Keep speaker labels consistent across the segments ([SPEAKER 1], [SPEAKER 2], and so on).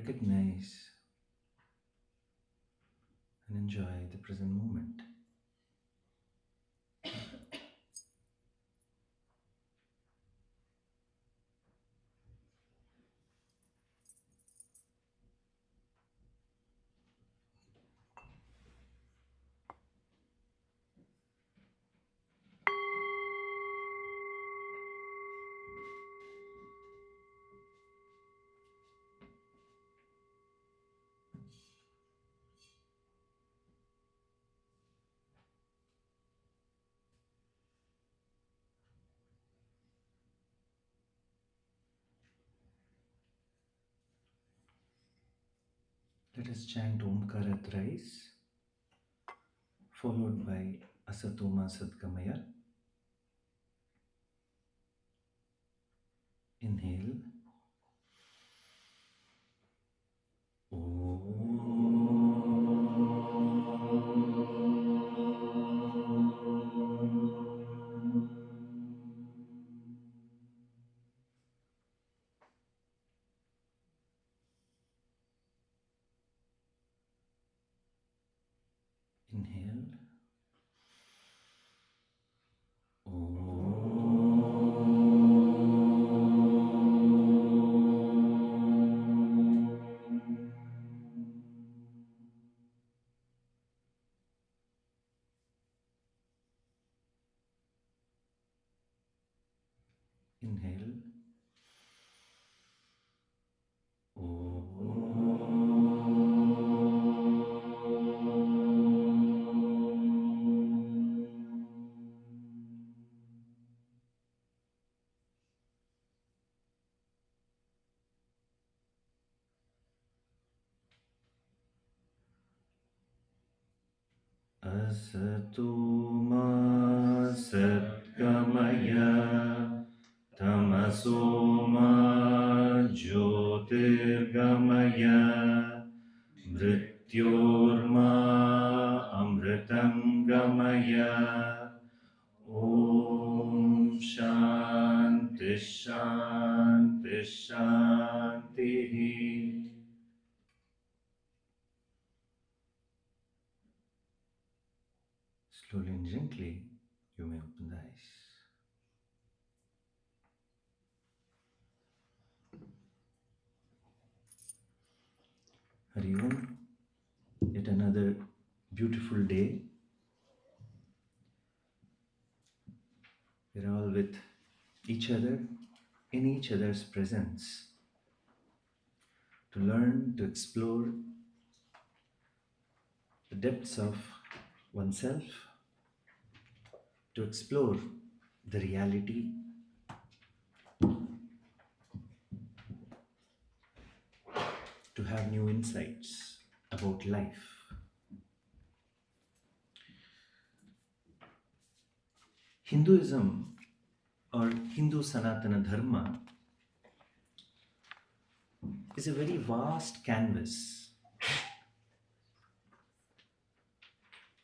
[SPEAKER 1] recognize and enjoy the present moment. Let us chant Omkara thrice, followed by Asatoma Sadgamaya. Inhale. Inhale. Inhale. Asatoma Sadgamaya Tamasoma Jyotirgamaya Mrityorma Amritam Gamaya. Om Shanti Shanti Shanti. Slowly and gently, you may open the eyes. Hari Om, yet another beautiful day. We're all with each other, in each other's presence, to learn, to explore the depths of oneself, to explore the reality, to have new insights about life. Hinduism or Hindu Sanatana Dharma is a very vast canvas.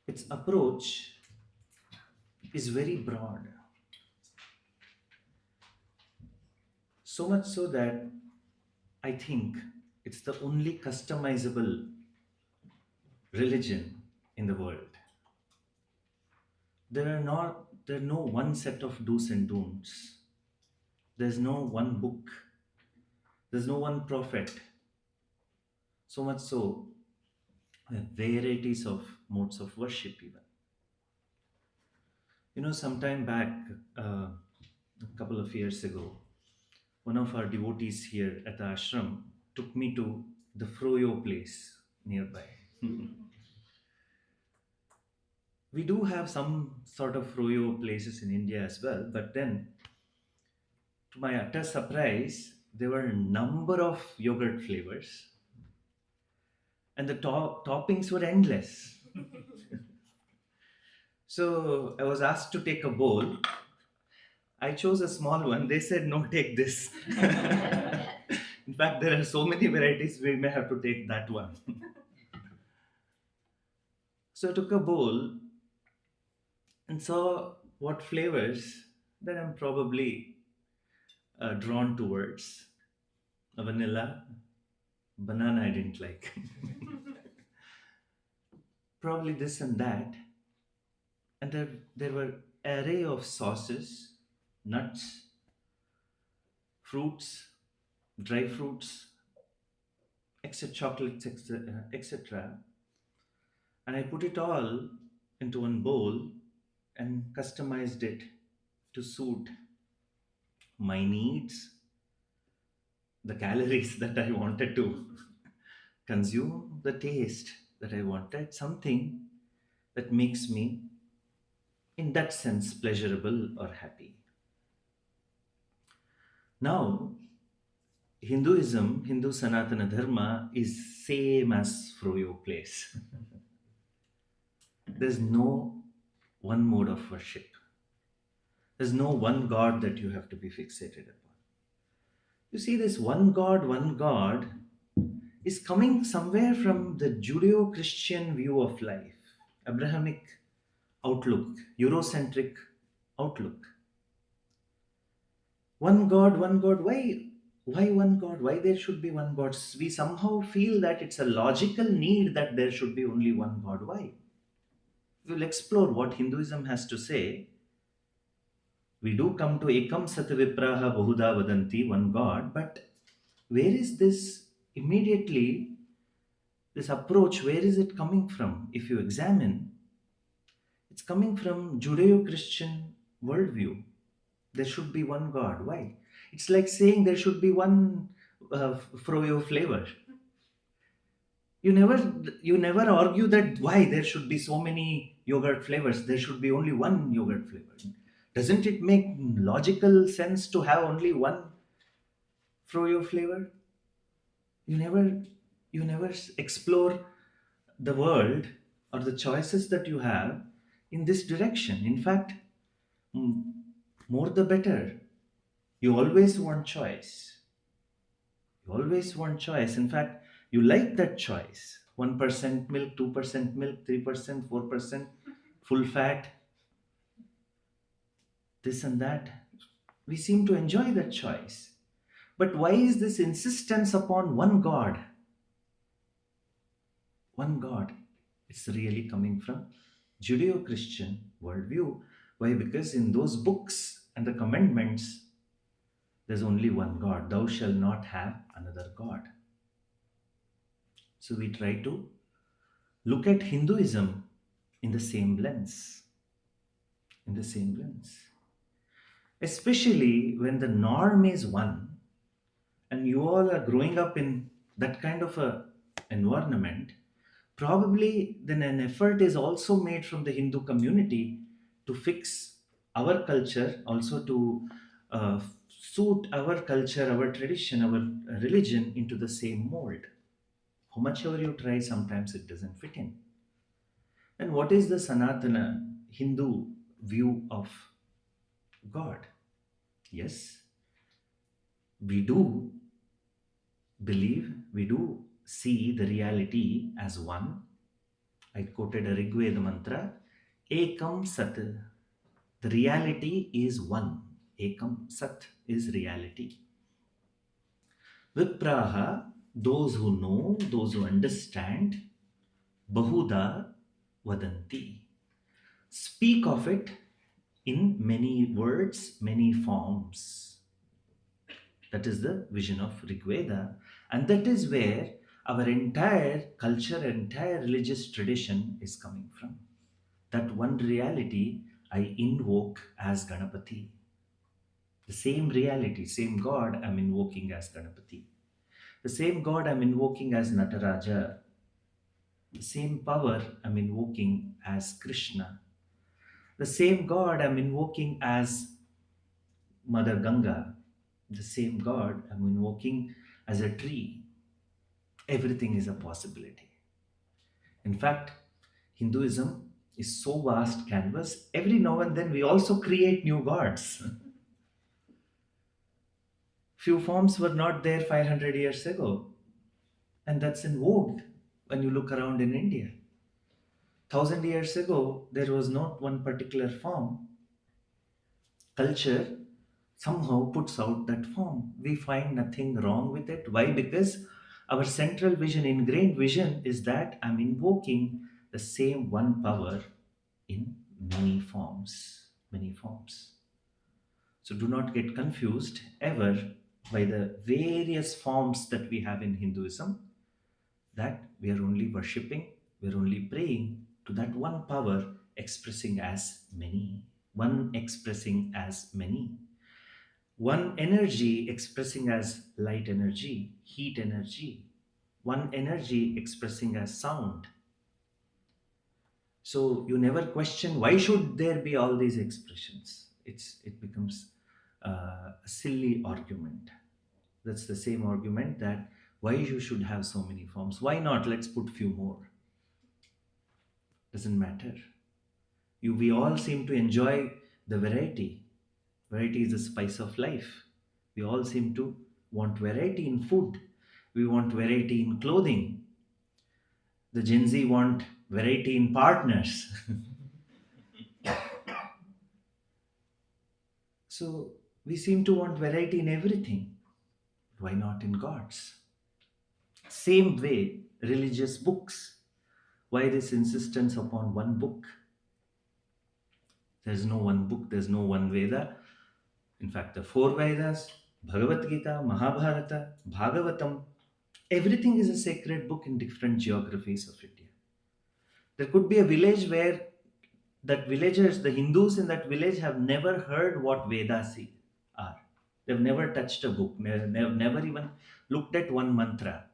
[SPEAKER 1] Its approach is very broad. So much so that I think it's the only customizable religion in the world. There are no one set of do's and don'ts. There's no one book. There's no one prophet. So much so, varieties of modes of worship even. Sometime back, a couple of years ago, one of our devotees here at the ashram took me to the Froyo place nearby. We do have some sort of Froyo places in India as well, but then, to my utter surprise, there were a number of yogurt flavors, and the toppings were endless. So I was asked to take a bowl. I chose a small one. They said, no, take this. In fact, there are so many varieties, we may have to take that one. So I took a bowl and saw what flavors that I'm probably drawn towards. Vanilla, Banana I didn't like. Probably this and that. And there were array of sauces, nuts, fruits, dry fruits, etc., chocolates, etc., etc. And I put it all into one bowl and customized it to suit my needs, the calories that I wanted to consume, the taste that I wanted, something that makes me, in that sense, pleasurable or happy. Now, Hinduism, Hindu Sanatana Dharma is same as Froyo place. There's no one mode of worship. There's no one God that you have to be fixated upon. You see, this one God is coming somewhere from the Judeo Christian view of life, Abrahamic outlook, Eurocentric outlook. One God, one God. Why one God? Why there should be one God? We somehow feel that it's a logical need that there should be only one God. Why? We'll explore what Hinduism has to say. We do come to Ekam Sat Vipraha Bahuda Vadanti, one God, but where is this immediately, this approach, where is it coming from? If you examine, it's coming from Judeo Christian worldview. There should be one God. Why? It's like saying there should be one froyo flavor. You never you never argue that why there should be so many yogurt flavors. There should be only one yogurt flavor. Doesn't it make logical sense to have only one froyo flavor? You never explore the world or the choices that you have in this direction. In fact, m- more the better. You always want choice. You always want choice. In fact, you like that choice. 1% milk, 2% milk, 3%, 4%, full fat, this and that. We seem to enjoy that choice. But why is this insistence upon one God? One God. It's really coming from Judeo Christian worldview. Why? Because in those books and the commandments, there's only one God. Thou shalt not have another God. So we try to look at Hinduism in the same lens. In the same lens. Especially when the norm is one and you all are growing up in that kind of a environment, probably then an effort is also made from the Hindu community to fix our culture, also to suit our culture, our tradition, our religion into the same mold. How much ever you try, sometimes it doesn't fit in. And what is the Sanatana Hindu view of God? Yes, we do believe, we do see the reality as one. I quoted a Rigveda mantra, Ekam Sat. The reality is one. Ekam Sat is reality. Vipraha, those who know, those who understand, Bahuda Vadanti. Speak of it in many words, many forms. That is the vision of Rigveda. And that is where our entire culture, entire religious tradition is coming from. That one reality I invoke as Ganapati. The same reality, same God I'm invoking as Ganapati. The same God I'm invoking as Nataraja. The same power I'm invoking as Krishna. The same God I'm invoking as Mother Ganga. The same God I'm invoking as a tree. Everything is a possibility. In fact, Hinduism is so vast canvas, every now and then we also create new gods. Few forms were not there 500 years ago, and that's in vogue when you look around in India. 1,000 years ago, there was not one particular form. Culture somehow puts out that form. We find nothing wrong with it. Why? Because Our central vision, ingrained vision, is that I'm invoking the same one power in many forms. Many forms. So do not get confused ever by the various forms that we have in Hinduism, that we are only worshipping, we are only praying to that one power expressing as many, one expressing as many, one energy expressing as light energy, heat energy, one energy expressing as sound. So you never question why should there be all these expressions. It becomes a silly argument. That's the same argument that why you should have so many forms. Why not? Let's put few more. Doesn't matter. We all seem to enjoy the variety. Variety is the spice of life. We all seem to want variety in food. We want variety in clothing. The Gen Z want variety in partners. So we seem to want variety in everything. Why not in gods? Same way, religious books. Why this insistence upon one book? There's no one book, there's no one Veda. In fact, the four Vedas, Bhagavad Gita, Mahabharata, Bhagavatam, everything is a sacred book in different geographies of India. There could be a village where that villagers, the Hindus in that village, have never heard what Vedas are. They've never touched a book, they've never even looked at one mantra.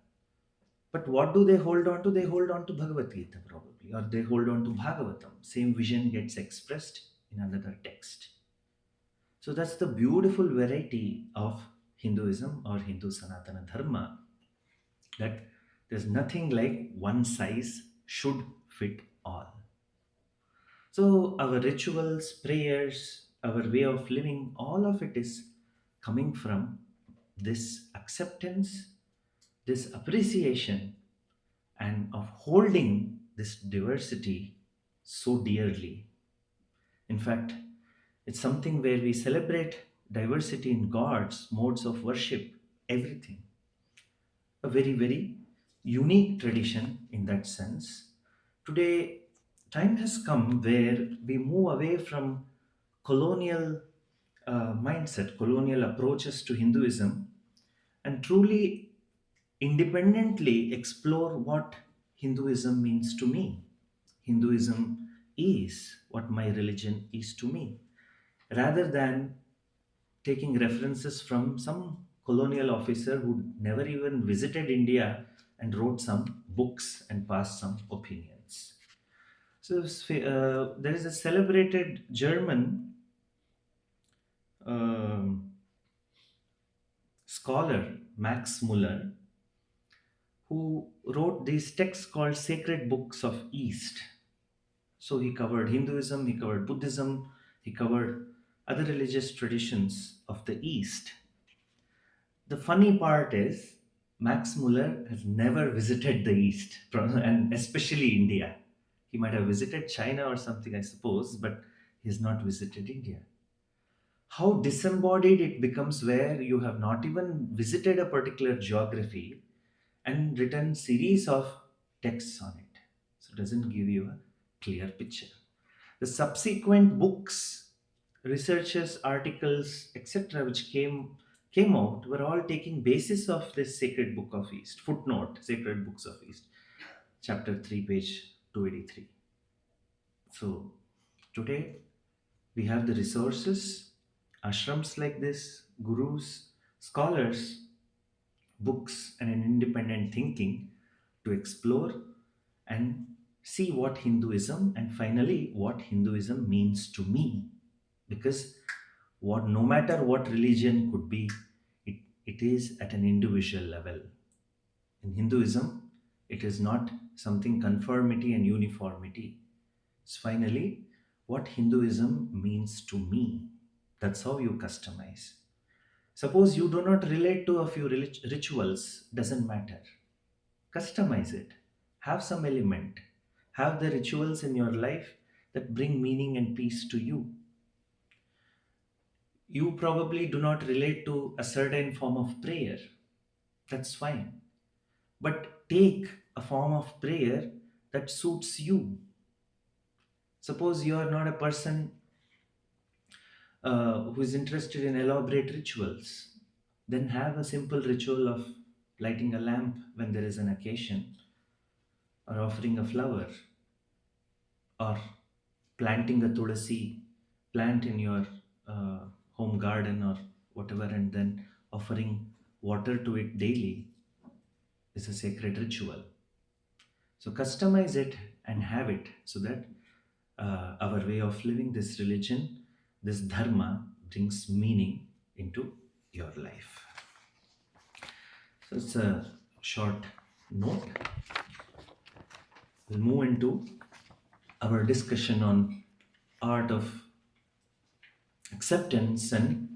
[SPEAKER 1] But what do they hold on to? They hold on to Bhagavad Gita probably, or they hold on to Bhagavatam. Same vision gets expressed in another text. So that's the beautiful variety of Hinduism or Hindu Sanatana Dharma, that there's nothing like one size should fit all. So our rituals, prayers, our way of living, all of it is coming from this acceptance, this appreciation, and of holding this diversity so dearly. In fact, it's something where we celebrate diversity in gods, modes of worship, everything. A very, very unique tradition in that sense. Today, time has come where we move away from colonial mindset, colonial approaches to Hinduism, and truly independently explore what Hinduism means to me. Hinduism is what my religion is to me, rather than taking references from some colonial officer who never even visited India and wrote some books and passed some opinions. So there is a celebrated German um, scholar, Max Muller, who wrote these texts called Sacred Books of East. So he covered Hinduism, he covered Buddhism, he covered other religious traditions of the East. The funny part is, Max Muller has never visited the East, and especially India. He might have visited China or something, I suppose, but he has not visited India. How disembodied it becomes where you have not even visited a particular geography and written series of texts on it. So it doesn't give you a clear picture. The subsequent books, researches, articles, etc., which came out were all taking basis of this Sacred Book of East. Footnote: Sacred Books of East, chapter 3, page 283. So today we have the resources, ashrams like this, gurus, scholars, books, and an independent thinking to explore and see what Hinduism, and finally what Hinduism means to me. Because what, no matter what religion could be, it is at an individual level. In Hinduism, it is not something conformity and uniformity. It's finally what Hinduism means to me. That's how you customize. Suppose you do not relate to a few rituals, doesn't matter. Customize it. Have some element. Have the rituals in your life that bring meaning and peace to you. You probably do not relate to a certain form of prayer. That's fine. but take a form of prayer that suits you. Suppose you are not a person who is interested in elaborate rituals, then have a simple ritual of lighting a lamp when there is an occasion, or offering a flower, or planting a tulasi plant in your uh, home garden or whatever, and then offering water to it daily is a sacred ritual. So customize it and have it so that our way of living this religion, this dharma, brings meaning into your life. So it's a short note. We'll move into our discussion on art of acceptance and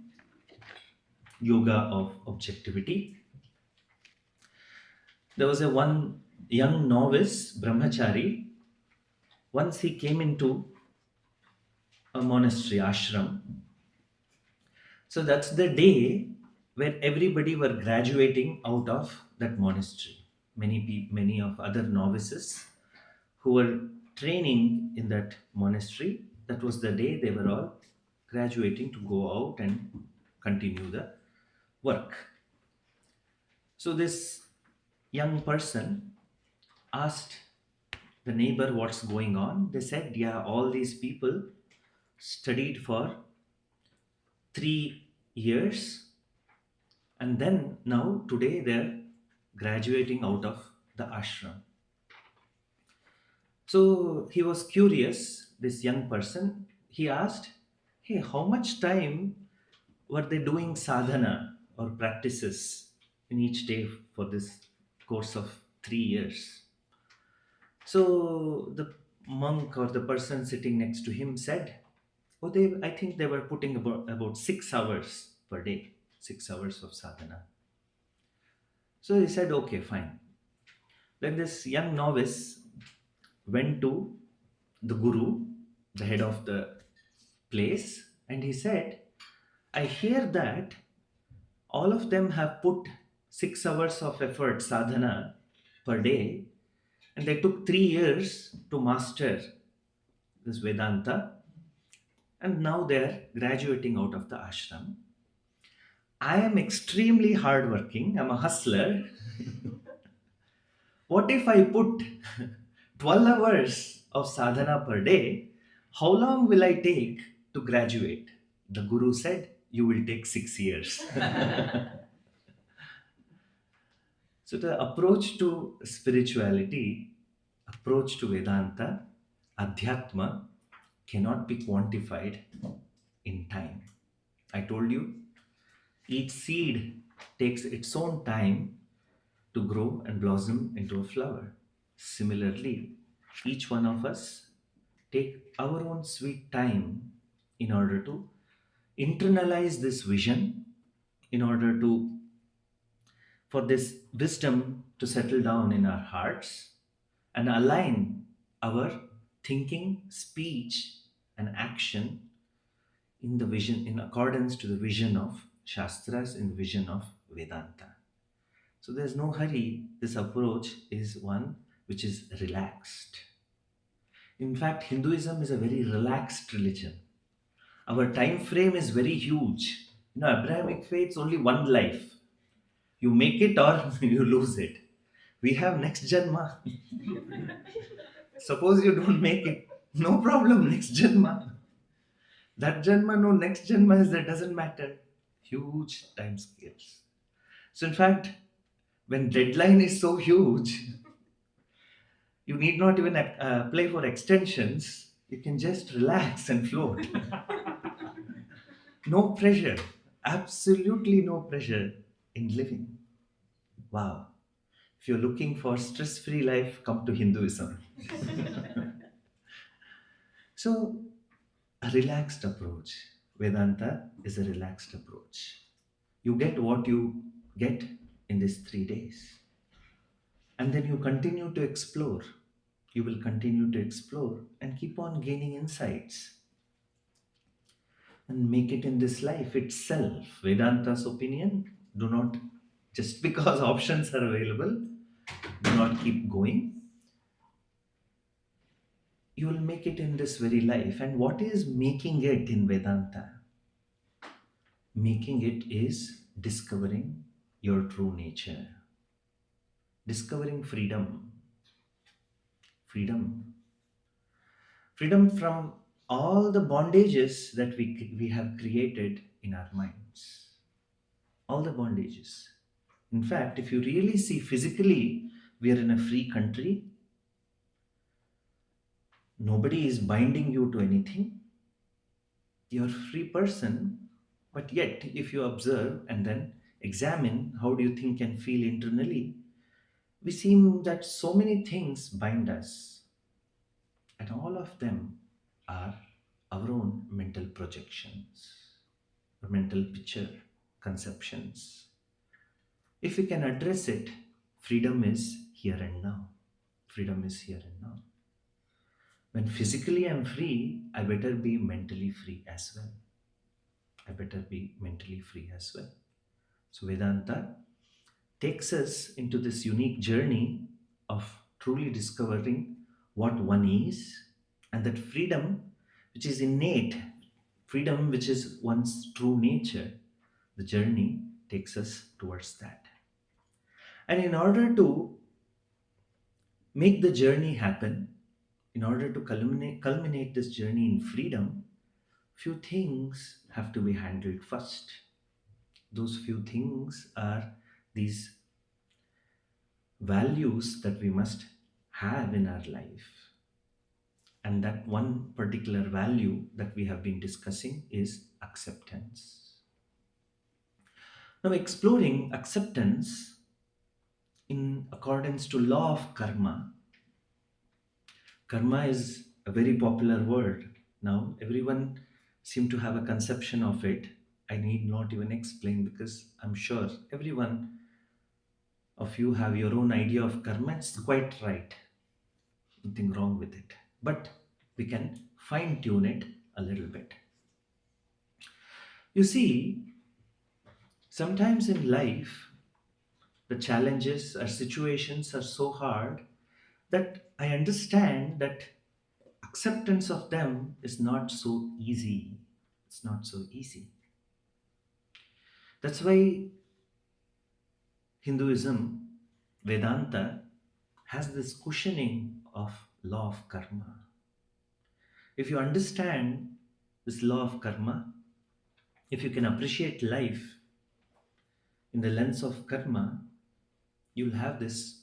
[SPEAKER 1] yoga of objectivity. There was a one young novice brahmachari. Once he came into a monastery ashram. So that's the day where everybody were graduating out of that monastery. Many of other novices who were training in that monastery. That was the day they were all graduating to go out and continue the work. So this young person asked the neighbor what's going on. They said, yeah, all these people studied for 3 years, and then now today they're graduating out of the ashram. So he was curious, this young person. He asked, hey, how much time were they doing sadhana or practices in each day for this course of 3 years? So the monk or the person sitting next to him said, oh, I think they were putting about 6 hours per day, 6 hours of sadhana. So he said, okay, fine. Then this young novice went to the guru, the head of the place, and he said, I hear that all of them have put 6 hours of effort sadhana per day, and they took 3 years to master this Vedanta, and now they're graduating out of the ashram. I am extremely hardworking, I'm a hustler. What if I put 12 hours of sadhana per day? How long will I take to graduate? The guru said, you will take 6 years. So the approach to spirituality, approach to Vedanta, Adhyatma, cannot be quantified in time. I told you, each seed takes its own time to grow and blossom into a flower. Similarly, each one of us take our own sweet time in order to internalize this vision, in order to for this wisdom to settle down in our hearts and align our thinking, speech, and action in the vision, in accordance to the vision of Shastras, in the vision of Vedanta. So there's no hurry. This approach is one which is relaxed. In fact, Hinduism is a very relaxed religion. Our time frame is very huge. Abrahamic faith's only one life. You make it or you lose it. We have next janma. Suppose you don't make it, no problem, next janma. That janma, no, next janma is that doesn't matter. Huge time scales. So in fact, when deadline is so huge, you need not even apply for extensions. You can just relax and float. No pressure, absolutely no pressure in living. Wow. If you're looking for stress-free life, come to Hinduism. So, a relaxed approach. Vedanta is a relaxed approach. You get what you get in these 3 days. And then you continue to explore. You will continue to explore and keep on gaining insights. And make it in this life itself. Vedanta's opinion, do not, just because options are available, not keep going, you will make it in this very life. And what is making it in Vedanta? Making it is discovering your true nature, discovering freedom, freedom, freedom from all the bondages that we have created in our minds, all the bondages. In fact, if you really see physically, we are in a free country. Nobody is binding you to anything. You're a free person, but yet, if you observe and then examine how do you think and feel internally, we seem that so many things bind us, and all of them are our own mental projections, or mental picture conceptions. If we can address it, freedom is here and now. Freedom is here and now. When physically I'm free, I better be mentally free as well. I better be mentally free as well. So Vedanta takes us into this unique journey of truly discovering what one is, and that freedom which is innate, freedom which is one's true nature. The journey takes us towards that. And in order to make the journey happen, in order to culminate this journey in freedom, few things have to be handled first. Those few things are these values that we must have in our life. And that one particular value that we have been discussing is acceptance. Now, exploring acceptance in accordance to law of karma. Karma is a very popular word now. Everyone seem to have a conception of it. I need not even explain, because I'm sure everyone of you have your own idea of karma. It's quite right. Nothing wrong with it. But we can fine tune it a little bit. You see, sometimes in life, the challenges or situations are so hard that I understand that acceptance of them is not so easy. It's not so easy. That's why Hinduism, Vedanta, has this cushioning of law of karma. If you understand this law of karma, if you can appreciate life in the lens of karma, you'll have this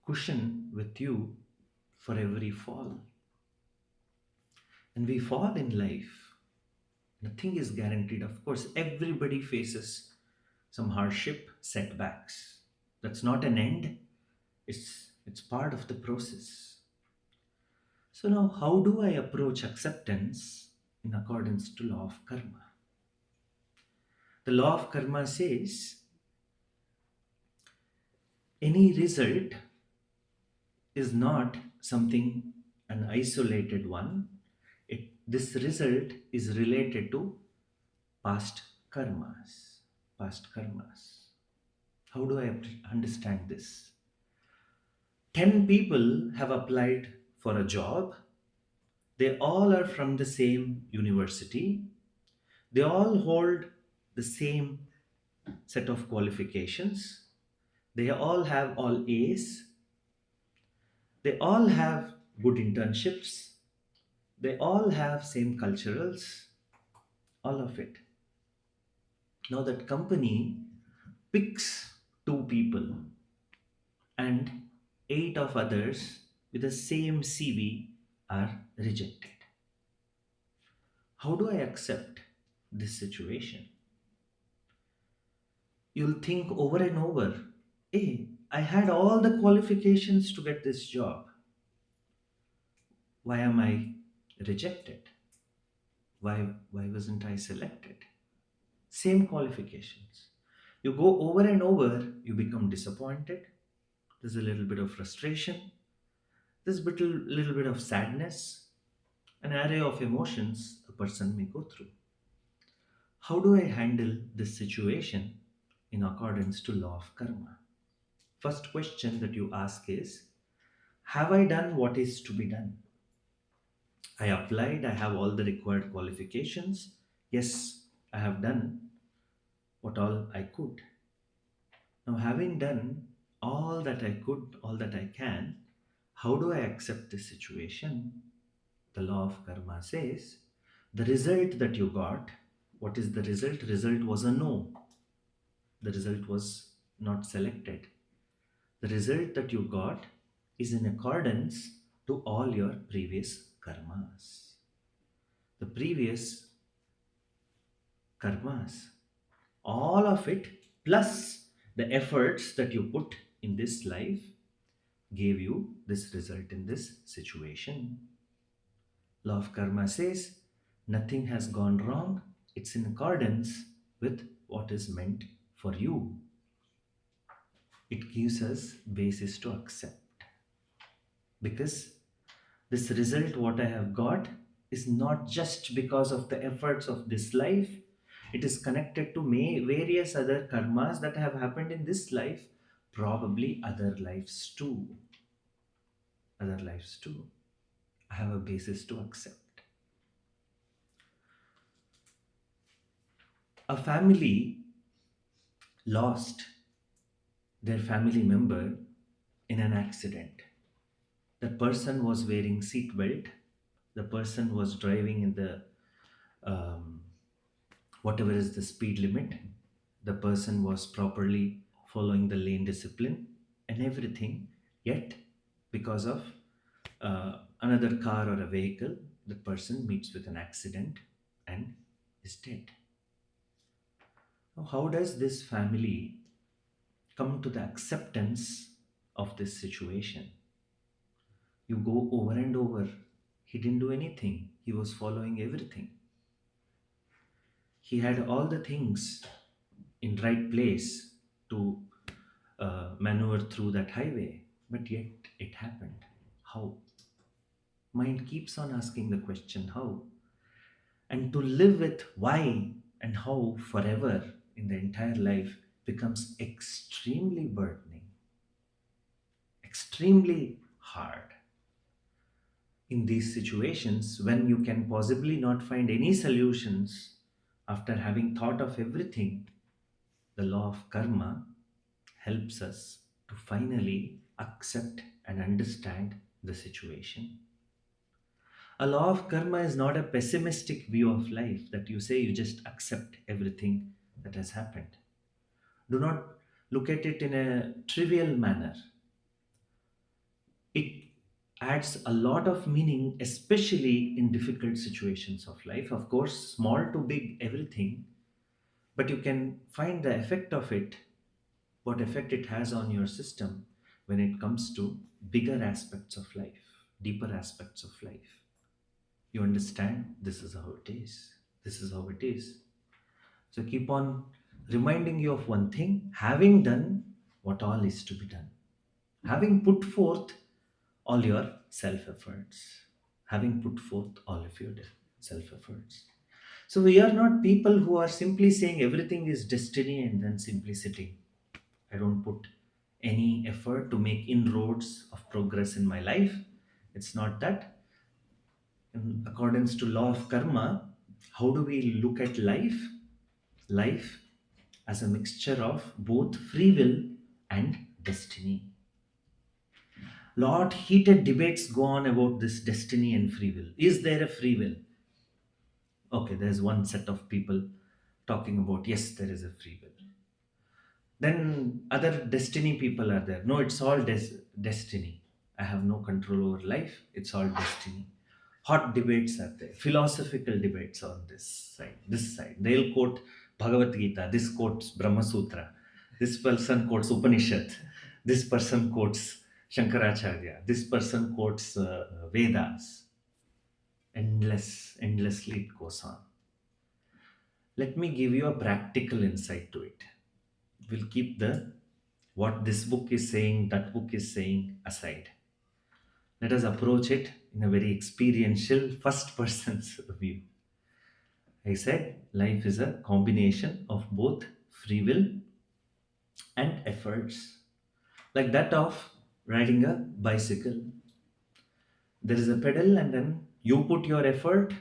[SPEAKER 1] cushion with you for every fall. And we fall in life. Nothing is guaranteed. Of course, everybody faces some hardship, setbacks. That's not an end. It's part of the process. So now, how do I approach acceptance in accordance to law of karma? The law of karma says any result is not something an isolated one. This result is related to past karmas. Past karmas. How do I understand this? 10 people have applied for a job. They all are from the same university. They all hold the same set of qualifications. They all have all A's. They all have good internships. They all have same culturals. All of it. Now that company picks 2 people and 8 of others with the same CV are rejected. How do I accept this situation? You'll think over and over, hey, I had all the qualifications to get this job. Why am I rejected? Why wasn't I selected? Same qualifications. You go over and over, you become disappointed. There's a little bit of frustration. There's a little bit of sadness. An array of emotions a person may go through. How do I handle this situation in accordance to law of karma? First question that you ask is, have I done what is to be done? I applied, I have all the required qualifications. Yes, I have done what all I could. Now, having done all that I could, all that I can, how do I accept this situation? The law of karma says the result that you got, what is the result? Result was a no. The result was not selected. The result that you got is in accordance to all your previous karmas. The previous karmas, all of it, plus the efforts that you put in this life, gave you this result in this situation. Law of karma says nothing has gone wrong, it's in accordance with what is meant for you. It gives us basis to accept, because this result what I have got is not just because of the efforts of this life. It is connected to various other karmas that have happened in this life, probably other lives too. Other lives too. I have a basis to accept. A family lost their family member in an accident. The person was wearing seat belt. The person was driving in the um, whatever is the speed limit. The person was properly following the lane discipline and everything. Yet, because of another car or a vehicle, the person meets with an accident and is dead. Now, how does this family come to the acceptance of this situation? You go over and over. He didn't do anything, he was following everything. He had all the things in right place to maneuver through that highway, but yet it happened. How? Mind keeps on asking the question, how? And to live with why and how forever in the entire life becomes extremely burdening, extremely hard. In these situations, when you can possibly not find any solutions after having thought of everything, the law of karma helps us to finally accept and understand the situation. A law of karma is not a pessimistic view of life that you say you just accept everything that has happened. Do not look at it in a trivial manner. It adds a lot of meaning, especially in difficult situations of life. Of course, small to big, everything, but you can find the effect of it, what effect it has on your system when it comes to bigger aspects of life, deeper aspects of life. You understand this is how it is. This is how it is. So keep on reminding you of one thing, having done what all is to be done, having put forth all your self efforts, having put forth all of your self efforts. So we are not people who are simply saying everything is destiny and then simply sitting. I don't put any effort to make inroads of progress in my life. It's not that. In accordance to law of karma, how do we look at life? Life as a mixture of both free will and destiny. Lot heated debates go on about this destiny and free will. Is there a free will? Okay, there's one set of people talking about yes, there is a free will. Then other destiny people are there. No, it's all destiny. I have no control over life. It's all destiny. Hot debates are there. Philosophical debates on this side. This side. They'll quote Bhagavad Gita. This quotes Brahma Sutra. This person quotes Upanishad. This person quotes Shankaracharya. This person quotes Vedas. Endlessly it goes on. Let me give you a practical insight to it. We'll keep the what this book is saying, that book is saying aside. Let us approach it in a very experiential first person's view. I said life is a combination of both free will and efforts. like that of riding a bicycle. There is a pedal, and then you put your effort,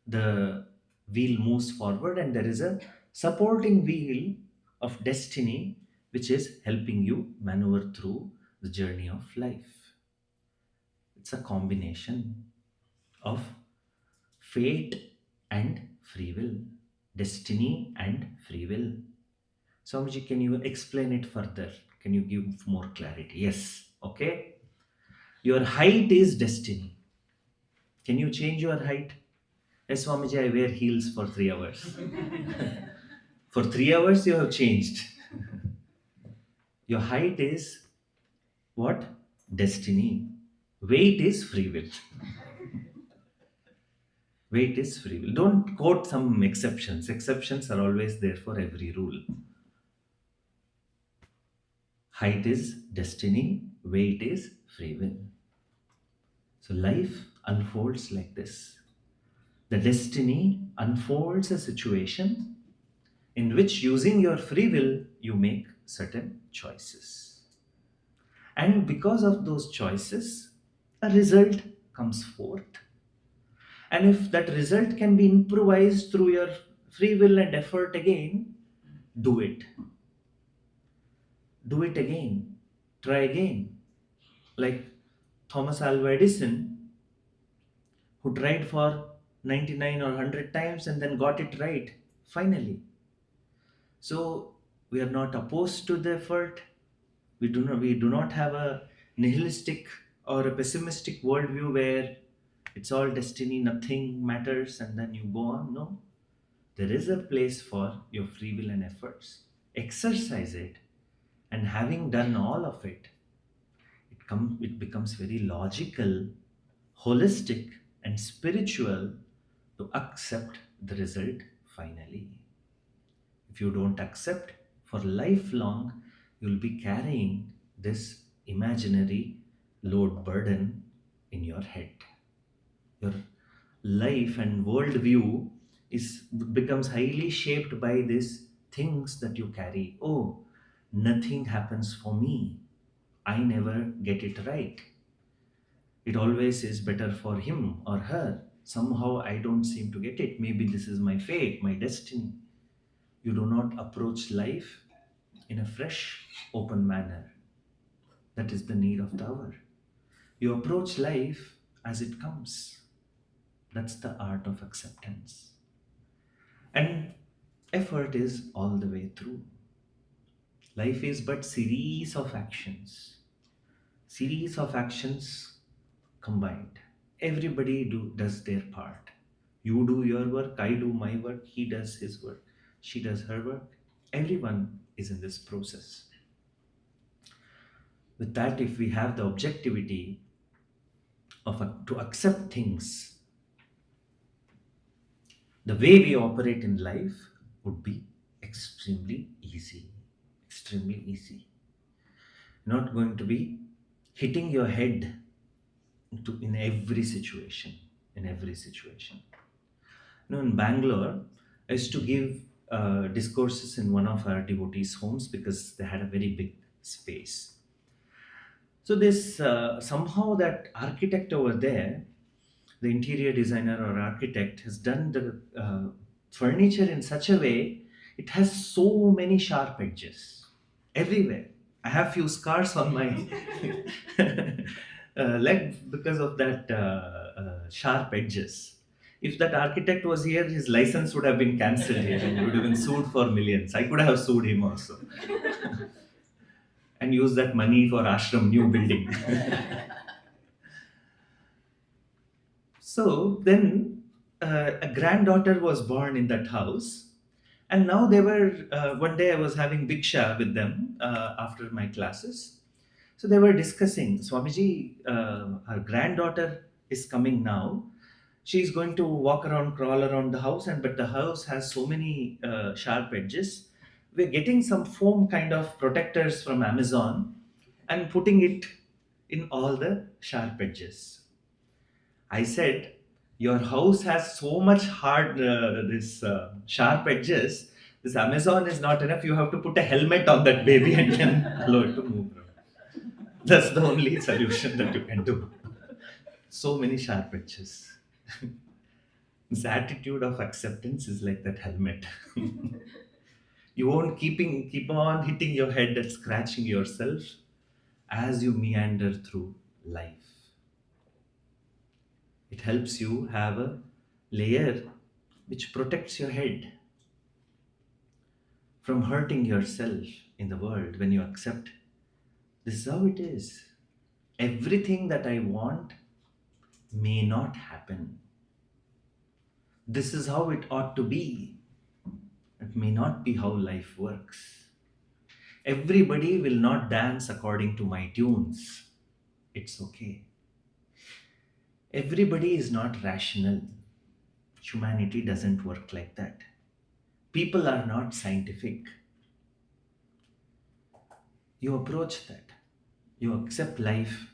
[SPEAKER 1] the wheel moves forward, and there is a supporting wheel of destiny which is helping you maneuver through the journey of life. It's a combination of fate and free will, destiny and free will. Swamiji, can you explain it further? Can you give more clarity? Yes. Okay. Your height is destiny. Can you change your height? Yes, Swamiji, I wear heels for 3 hours. For 3 hours, you have changed. Your height is what? Destiny. Weight is free will. Weight is free will. Don't quote some exceptions. Exceptions are always there for every rule. Height is destiny. Weight is free will. So life unfolds like this. The destiny unfolds a situation in which, using your free will, you make certain choices. And because of those choices, a result comes forth. And if that result can be improvised through your free will and effort again, do it. Do it again. Try again. Like Thomas Alva Edison, who tried for 99 or 100 times and then got it right, finally. So we are not opposed to the effort. We do not have a nihilistic or a pessimistic worldview where it's all destiny, nothing matters, and then you go on. No, there is a place for your free will and efforts. Exercise it, and having done all of it, it becomes very logical, holistic, and spiritual to accept the result finally. If you don't accept, for lifelong, you'll be carrying this imaginary load burden in your head. Your life and worldview is becomes highly shaped by these things that you carry. Oh, nothing happens for me. I never get it right. It always is better for him or her. Somehow I don't seem to get it. Maybe this is my fate, my destiny. You do not approach life in a fresh, open manner. That is the need of the hour. You approach life as it comes. That's the art of acceptance. And effort is all the way through. Life is but series of actions. Series of actions combined. Everybody does their part. You do your work, I do my work, he does his work, she does her work. Everyone is in this process. With that, if we have the objectivity to accept things, the way we operate in life would be extremely easy. Extremely easy. Not going to be hitting your head in every situation. In every situation. In Bangalore, I used to give discourses in one of our devotees' homes because they had a very big space. So this somehow that architect over there, the interior designer or architect, has done the furniture in such a way it has so many sharp edges everywhere. I have few scars on my leg because of that sharp edges. If that architect was here, his license would have been cancelled here and he would have been sued for millions. I could have sued him also and used that money for ashram new building. So then a granddaughter was born in that house. And now they were, one day I was having Bhiksha with them after my classes. So they were discussing, Swamiji, her granddaughter is coming now. She's going to walk around, crawl around the house, but the house has so many sharp edges. We're getting some foam kind of protectors from Amazon and putting it in all the sharp edges. I said, your house has so much hard, this sharp edges. This Amazon is not enough. You have to put a helmet on that baby and then allow it to move around. That's the only solution that you can do. So many sharp edges. This attitude of acceptance is like that helmet. You won't keep on hitting your head and scratching yourself as you meander through life. It helps you have a layer which protects your head from hurting yourself in the world when you accept this is how it is. Everything that I want may not happen. This is how it ought to be. It may not be how life works. Everybody will not dance according to my tunes. It's okay. Everybody is not rational. Humanity doesn't work like that. People are not scientific. You approach that. You accept life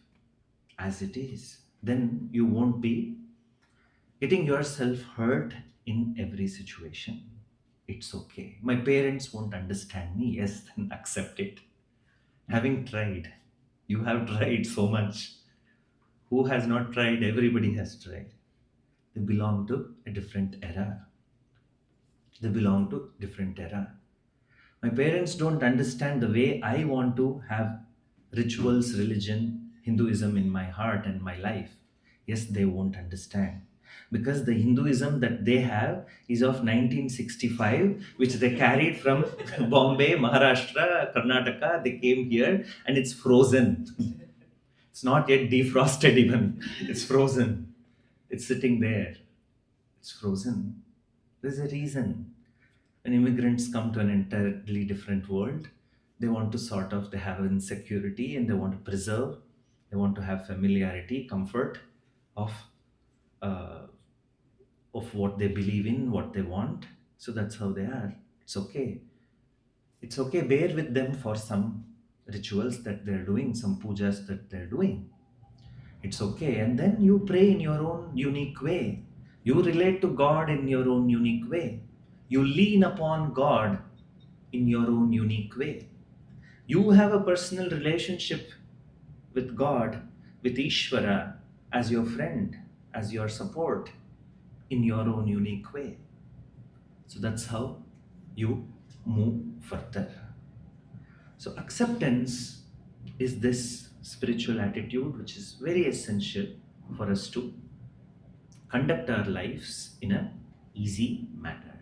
[SPEAKER 1] as it is. Then you won't be getting yourself hurt in every situation. It's okay. My parents won't understand me. Yes, then accept it. Having tried, you have tried so much. Who has not tried? Everybody has tried. They belong to a different era. They belong to different era. My parents don't understand the way I want to have rituals, religion, Hinduism in my heart and my life. Yes, they won't understand. Because the Hinduism that they have is of 1965, which they carried from Bombay, Maharashtra, Karnataka. They came here and it's frozen. It's not yet defrosted, even. It's frozen. It's sitting there. It's frozen. There's a reason. When immigrants come to an entirely different world, they want to sort of, they have insecurity and they want to preserve, they want to have familiarity, comfort of uh, what they believe in, what they want. So that's how they are. It's okay. It's okay. Bear with them for some rituals that they're doing, some pujas that they're doing. It's okay. And then you pray in your own unique way. You relate to God in your own unique way. You lean upon God in your own unique way. You have a personal relationship with God, with Ishvara, as your friend, as your support in your own unique way. So that's how you move further. So acceptance is this spiritual attitude which is very essential for us to conduct our lives in a easy manner.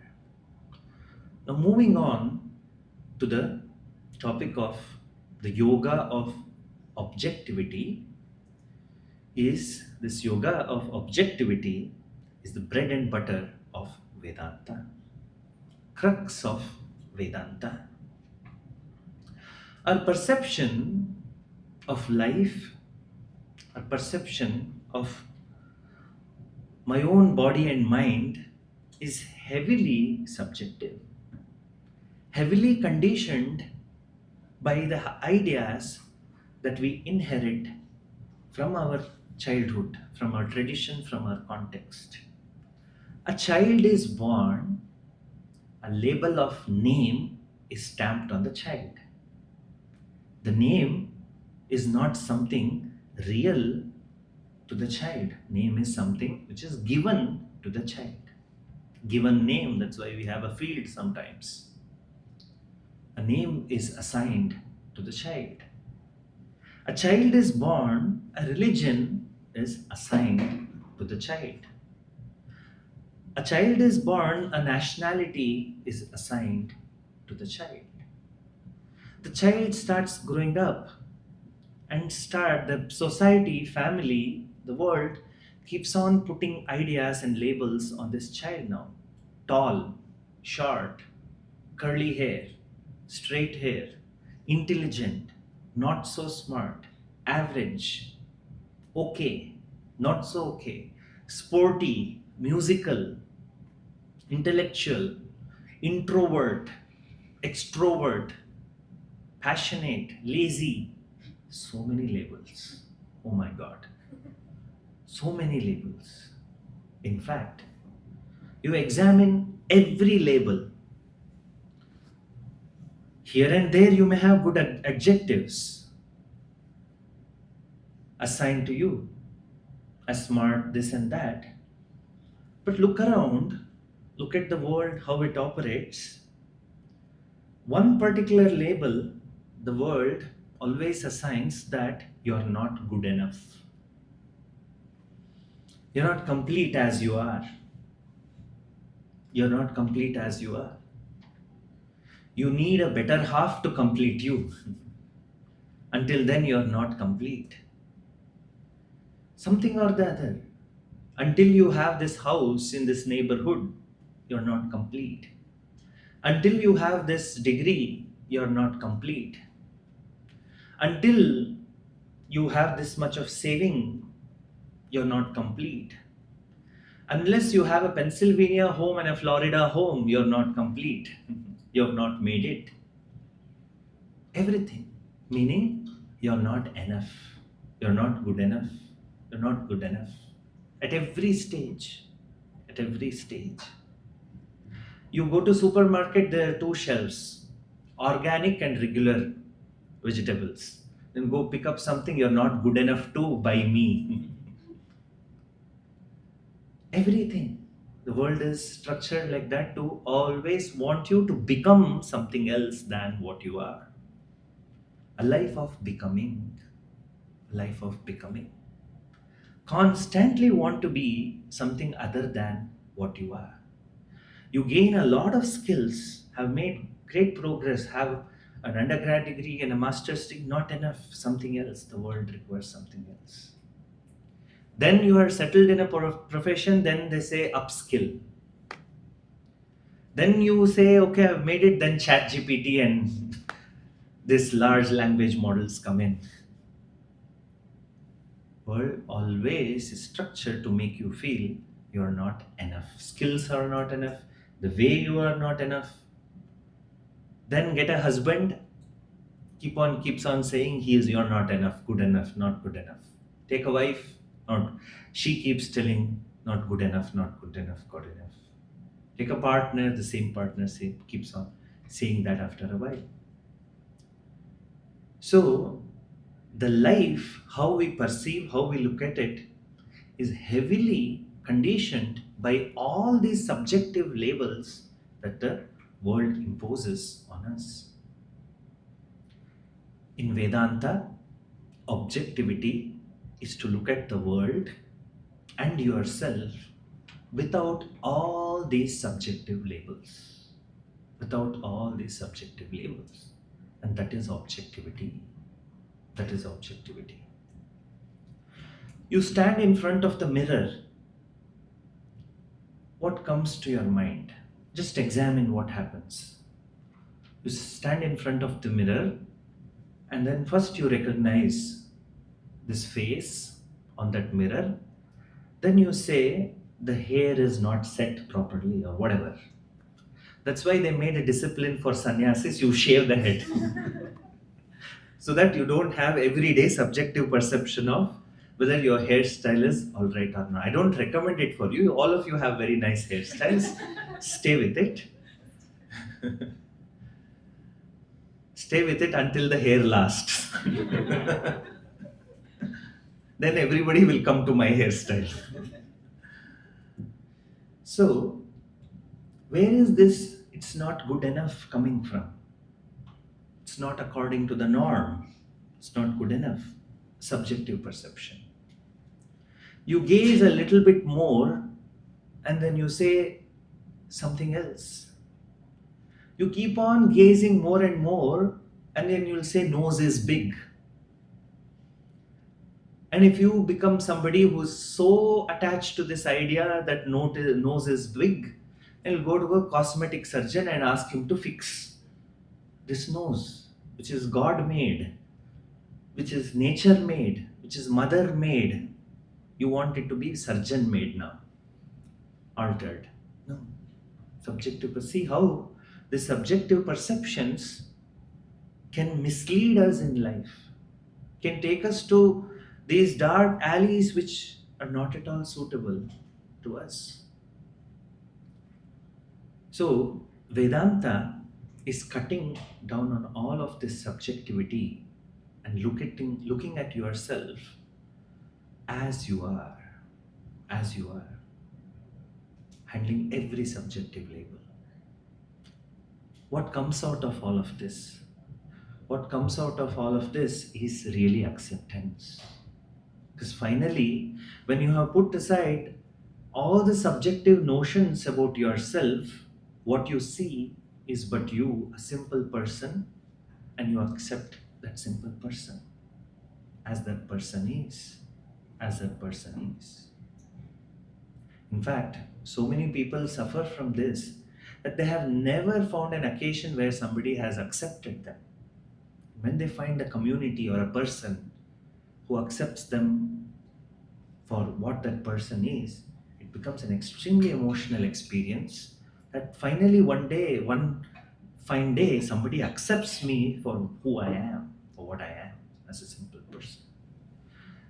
[SPEAKER 1] Now moving on to the topic of the yoga of objectivity, is this yoga of objectivity is the bread and butter of Vedanta, crux of Vedanta. Our perception of life, our perception of my own body and mind is heavily subjective, heavily conditioned by the ideas that we inherit from our childhood, from our tradition, from our context. A child is born, a label of name is stamped on the child. The name is not something real to the child. Name is something which is given to the child. Given name, that's why we have a field sometimes. A name is assigned to the child. A child is born, a religion is assigned to the child. A child is born, a nationality is assigned to the child. The child starts growing up and start the society, family, the world keeps on putting ideas and labels on this child now. Tall, short, curly hair, straight hair, intelligent, not so smart, average, okay, not so okay, sporty, musical, intellectual, introvert, extrovert, passionate, lazy. So many labels. Oh my God. So many labels. In fact, you examine every label. Here and there, you may have good adjectives. assigned to you as smart, this and that. But look around, look at the world, how it operates. One particular label, the world always assigns that you're not good enough. You're not complete as you are. You're not complete as you are. You need a better half to complete you. Until then, you're not complete. Something or the other. Until you have this house in this neighborhood, you're not complete. Until you have this degree, you're not complete. Until you have this much of saving, you're not complete. Unless you have a Pennsylvania home and a Florida home, you're not complete. You've not made it. Everything. Meaning, you're not enough. You're not good enough. You're not good enough. At every stage. At every stage. You go to supermarket, there are two shelves. Organic and regular vegetables. Then go pick up something you're not good enough to by me. Everything. The world is structured like that to always want you to become something else than what you are. A life of becoming. A life of becoming. Constantly want to be something other than what you are. You gain a lot of skills, have made great progress, have an undergrad degree and a master's degree, not enough, something else. The world requires something else. Then you are settled in a profession, then they say upskill. Then you say, okay, I've made it, then chat GPT and this large language models come in. World always is structured to make you feel you're not enough. Skills are not enough. The way you are not enough. Then get a husband, keeps on saying you're not enough, good enough, not good enough. Take a wife, not, she keeps telling not good enough, not good enough, good enough. Take a partner, the same partner keeps on saying that after a while. So the life, how we perceive, how we look at it, is heavily conditioned by all these subjective labels that the world imposes on us. In Vedanta, objectivity is to look at the world and yourself without all these subjective labels. Without all these subjective labels. And that is objectivity. That is objectivity. You stand in front of the mirror. What comes to your mind? Just examine what happens. You stand in front of the mirror and then first you recognize this face on that mirror. Then you say the hair is not set properly or whatever. That's why they made a discipline for sannyasis. You shave the head. So that you don't have everyday subjective perception of whether your hairstyle is all right or not. I don't recommend it for you. All of you have very nice hairstyles. Stay with it. Stay with it until the hair lasts. Then everybody will come to my hairstyle. So, where is this it's not good enough coming from? It's not according to the norm. It's not good enough. Subjective perception. You gaze a little bit more and then you say something else. You keep on gazing more and more and then you'll say nose is big. And if you become somebody who's so attached to this idea that nose is big, then you'll go to a cosmetic surgeon and ask him to fix this nose, which is God made, which is nature made, which is mother made. You want it to be surgeon made now, altered. No. Subjective. See how the subjective perceptions can mislead us in life, can take us to these dark alleys which are not at all suitable to us. So Vedanta is cutting down on all of this subjectivity and looking at yourself as you are, as you are, handling every subjective label. What comes out of all of this? What comes out of all of this is really acceptance. Because finally, when you have put aside all the subjective notions about yourself, what you see is but you, a simple person, and you accept that simple person as that person is, as that person is. In fact, so many people suffer from this that they have never found an occasion where somebody has accepted them. When they find a community or a person who accepts them for what that person is, it becomes an extremely emotional experience that finally one fine day, somebody accepts me for who I am, for what I am as a simple person.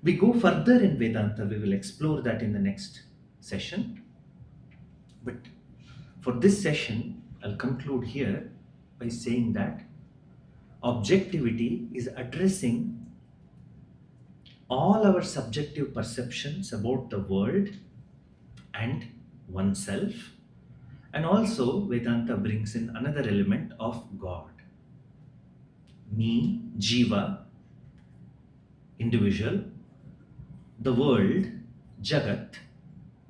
[SPEAKER 1] We go further in Vedanta, we will explore that in the next session. But for this session, I'll conclude here by saying that objectivity is addressing all our subjective perceptions about the world and oneself. And also, Vedanta brings in another element of God. Me, Jiva, individual, the world, Jagat.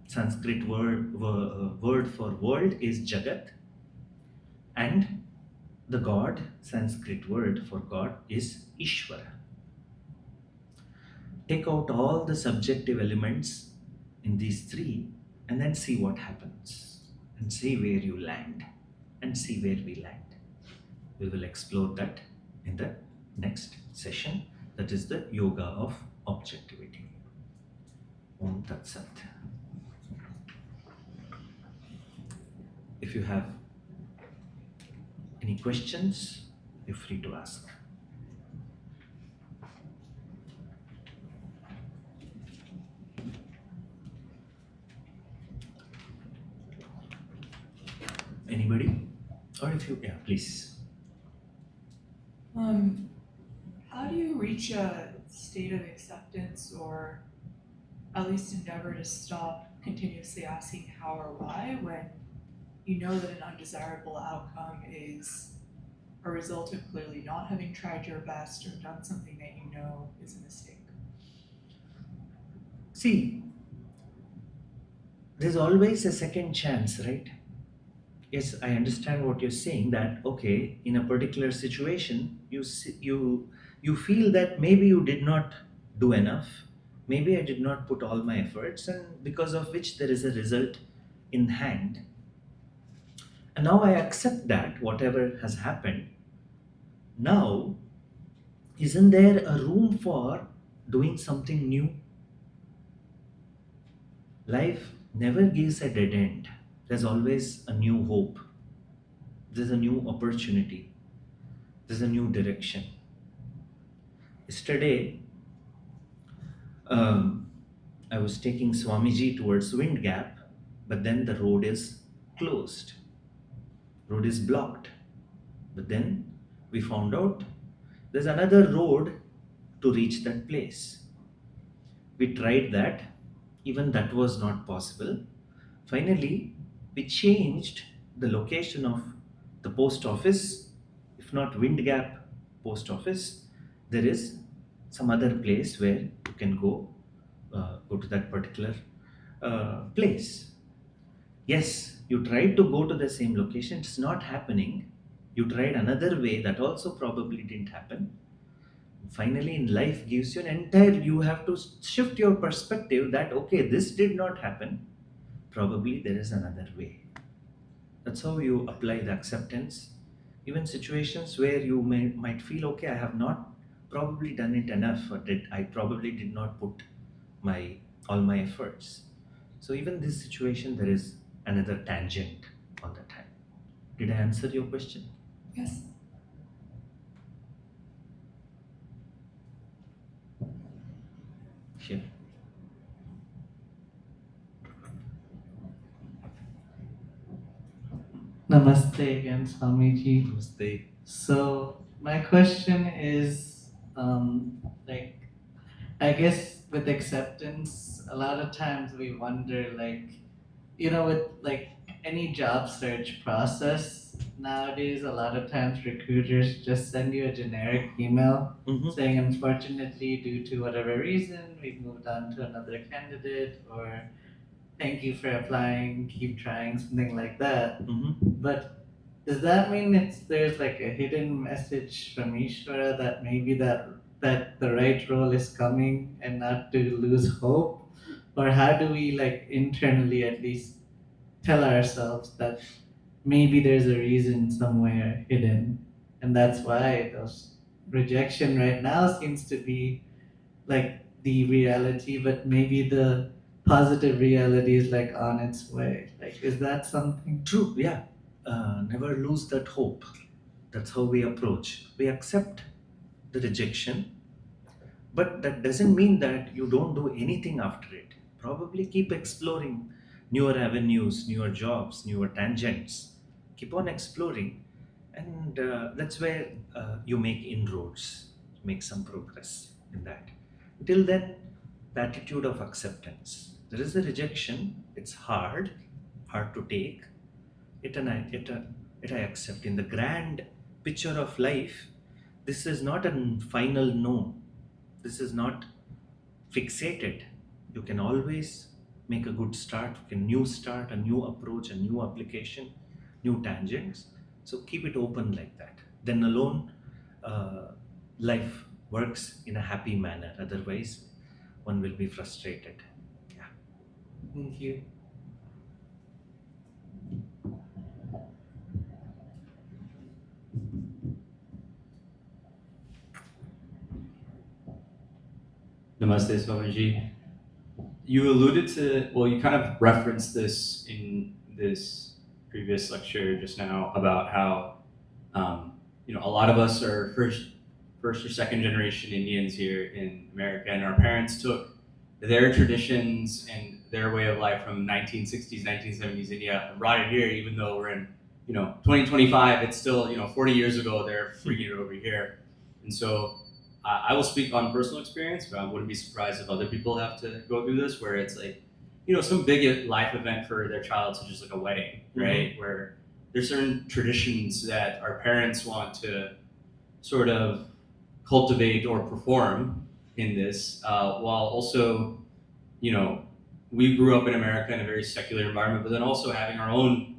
[SPEAKER 1] Sanskrit word for world is Jagat, and the God, Sanskrit word for God is Ishvara. Take out all the subjective elements in these three and then see what happens and see where you land and see where we land. We will explore that in the next session, that is the yoga of objectivity. Om Tat Sat. If you have any questions, you're free to ask. Anybody? Or if you, yeah, please.
[SPEAKER 2] How do you reach a state of acceptance, or at least endeavor to stop continuously asking how or why, when you know that an undesirable outcome is a result of clearly not having tried your best or done something that you know is a mistake?
[SPEAKER 1] See, there's always a second chance, right? Yes, I understand what you're saying, that okay, in a particular situation, you feel that maybe you did not do enough, maybe I did not put all my efforts, and because of which there is a result in hand. And now I accept that whatever has happened. Now, isn't there a room for doing something new? Life never gives a dead end. There's always a new hope. There's a new opportunity. There's a new direction. Yesterday, um, I was taking Swamiji towards Wind Gap, but then the road is closed. Road is blocked. But then we found out there's another road to reach that place. We tried that, even that was not possible. Finally, we changed the location of the post office. If not Wind Gap post office, there is some other place where you can go to that particular place. Yes, you tried to go to the same location, it's not happening. You tried another way, that also probably didn't happen. Finally, in life gives you an entire, you have to shift your perspective that okay, this did not happen, probably there is another way. That's how you apply the acceptance. Even situations where you might feel okay, I have not probably done it enough, or that I probably did not put my all my efforts. So even this situation, there is another tangent all the time. Did I answer your question?
[SPEAKER 2] Yes.
[SPEAKER 1] Sure.
[SPEAKER 3] Namaste again, Swamiji.
[SPEAKER 1] Namaste.
[SPEAKER 3] So my question is, like, I guess with acceptance, a lot of times we wonder, like, with like any job search process nowadays, a lot of times recruiters just send you a generic email
[SPEAKER 1] Mm-hmm.
[SPEAKER 3] saying, unfortunately, due to whatever reason, we've moved on to another candidate, or thank you for applying, keep trying, something like that.
[SPEAKER 1] Mm-hmm.
[SPEAKER 3] But does that mean there's like a hidden message from Ishvara that maybe that the right role is coming and not to lose hope? Or how do we like internally at least tell ourselves that maybe there's a reason somewhere hidden, and that's why those rejection right now seems to be like the reality, but maybe the positive reality is like on its way. Like, is that something?
[SPEAKER 1] True, yeah. Never lose that hope. That's how we approach. We accept the rejection, but that doesn't mean that you don't do anything after it. Probably keep exploring newer avenues, newer jobs, newer tangents. Keep on exploring, and that's where you make inroads, make some progress in that. Till then, the attitude of acceptance. There is a rejection, it's hard to take, it I accept. In the grand picture of life, this is not a final no. This is not fixated. You can always make a good start. You can new start, a new approach, a new application, new tangents. So keep it open like that. Then alone, uh, life works in a happy manner. Otherwise, one will be frustrated. Yeah.
[SPEAKER 3] Thank you.
[SPEAKER 4] Namaste, Swamiji. You alluded to, well, you kind of referenced this in this previous lecture just now about how, a lot of us are first or second generation Indians here in America, and our parents took their traditions and their way of life from 1960s, 1970s India and brought it here, even though we're in, 2025, it's still, 40 years ago, they're bringing it over here. And so I will speak on personal experience, but I wouldn't be surprised if other people have to go through this, where it's like, some big life event for their child, such as like a wedding, right? Where there's certain traditions that our parents want to sort of cultivate or perform in this, while also, we grew up in America in a very secular environment, but then also having our own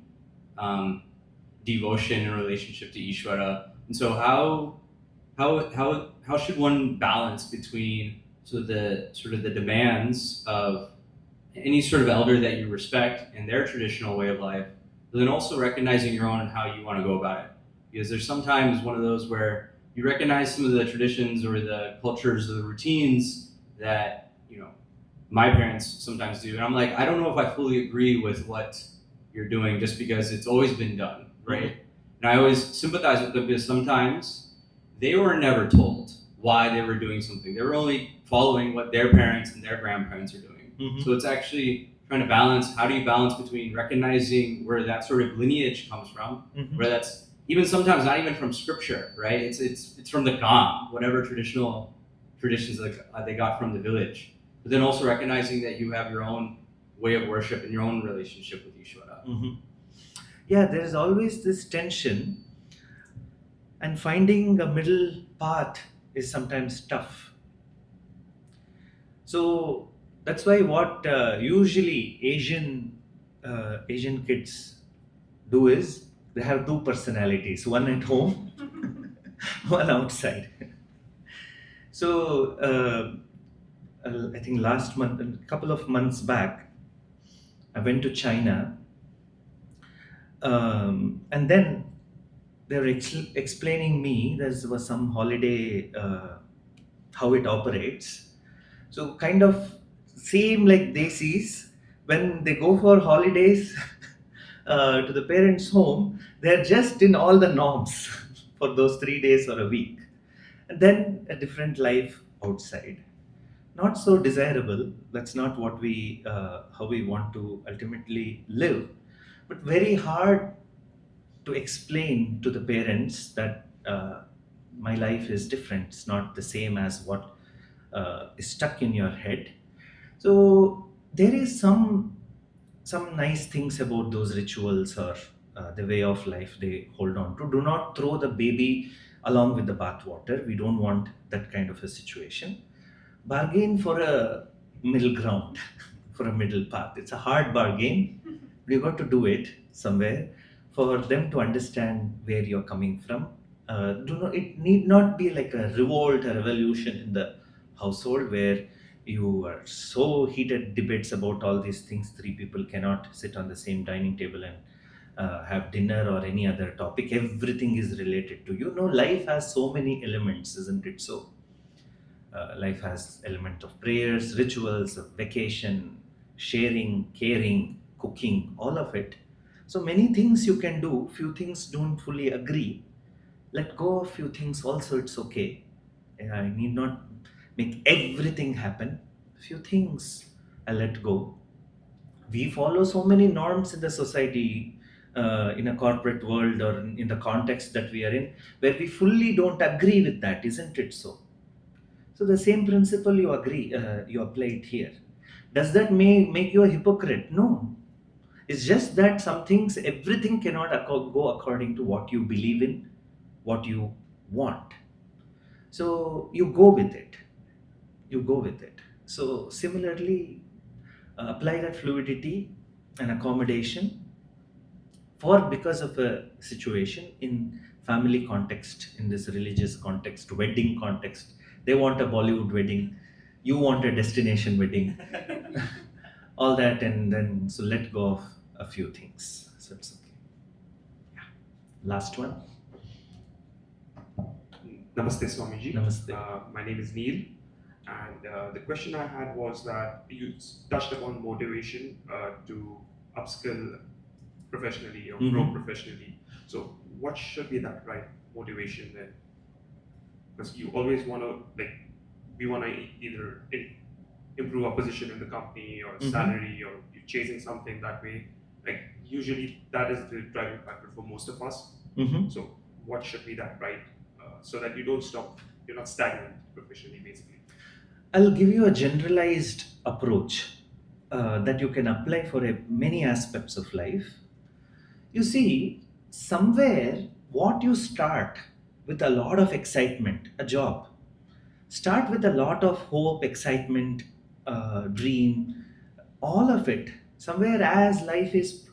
[SPEAKER 4] devotion and relationship to Ishvara. And so how should one balance between the demands of any sort of elder that you respect and their traditional way of life, but then also recognizing your own and how you want to go about it? Because there's sometimes one of those where you recognize some of the traditions or the cultures or the routines that my parents sometimes do, and I'm like, I don't know if I fully agree with what you're doing just because it's always been done, right? And I always sympathize with them because sometimes they were never told why they were doing something. They were only following what their parents and their grandparents are doing. So it's actually trying to balance, how do you balance between recognizing where that sort of lineage comes from, where that's even sometimes not even from scripture, right? It's from the Gam, whatever traditional traditions they got from the village. But then also recognizing that you have your own way of worship and your own relationship with Ishvara.
[SPEAKER 1] Yeah, there is always this tension, and finding a middle path is sometimes tough. So that's why what usually Asian kids do is they have two personalities, one at home, one outside. So I think last month, a couple of months back, I went to China, and then they were explaining me there was some holiday, how it operates. So kind of same like Desis, when they go for holidays to the parents' home, they're just in all the norms for those 3 days or a week, and then a different life outside. Not so desirable. That's not what we how we want to ultimately live, but very hard to explain to the parents that my life is different. It's not the same as what is stuck in your head. So there is some nice things about those rituals, or the way of life they hold on to. Do not throw the baby along with the bathwater. We don't want that kind of a situation. Bargain for a middle ground, for a middle path. It's a hard bargain. We got to do it somewhere for them to understand where you're coming from. Do not. It need not be like a revolt, a revolution in the household where you are so heated debates about all these things. Three people cannot sit on the same dining table and have dinner or any other topic. Everything is related to, life has so many elements, isn't it? So life has element of prayers, rituals, of vacation, sharing, caring, cooking, all of it. So many things you can do. Few things don't fully agree. Let go of few things also. It's okay. I need not make everything happen. Few things I let go. We follow so many norms in the society, in a corporate world, or in the context that we are in, where we fully don't agree with that, isn't it so? So the same principle you agree, you apply it here. Does that make you a hypocrite? No. It's just that some things, everything cannot go according to what you believe in, what you want. So you go with it. You go with it. So similarly, apply that fluidity and accommodation for because of a situation in family context, in this religious context, wedding context. They want a Bollywood wedding, you want a destination wedding, all that, and then so let go of a few things. So it's okay. Yeah. Last one.
[SPEAKER 5] Namaste, Swamiji.
[SPEAKER 1] Namaste.
[SPEAKER 5] My name is Neil, and the question I had was that you touched upon motivation to upskill professionally or grow professionally. So, what should be that right motivation then? Because you always want to, we want to either improve our position in the company or salary, or you're chasing something that way. Usually that is the driving factor for most of us. So, what should be that right, so that you don't stop, you're not stagnant professionally, basically?
[SPEAKER 1] I'll give you a generalized approach that you can apply for many aspects of life. You see, somewhere what you start with a lot of excitement, a job, start with a lot of hope, excitement, dream, all of it. Somewhere as life is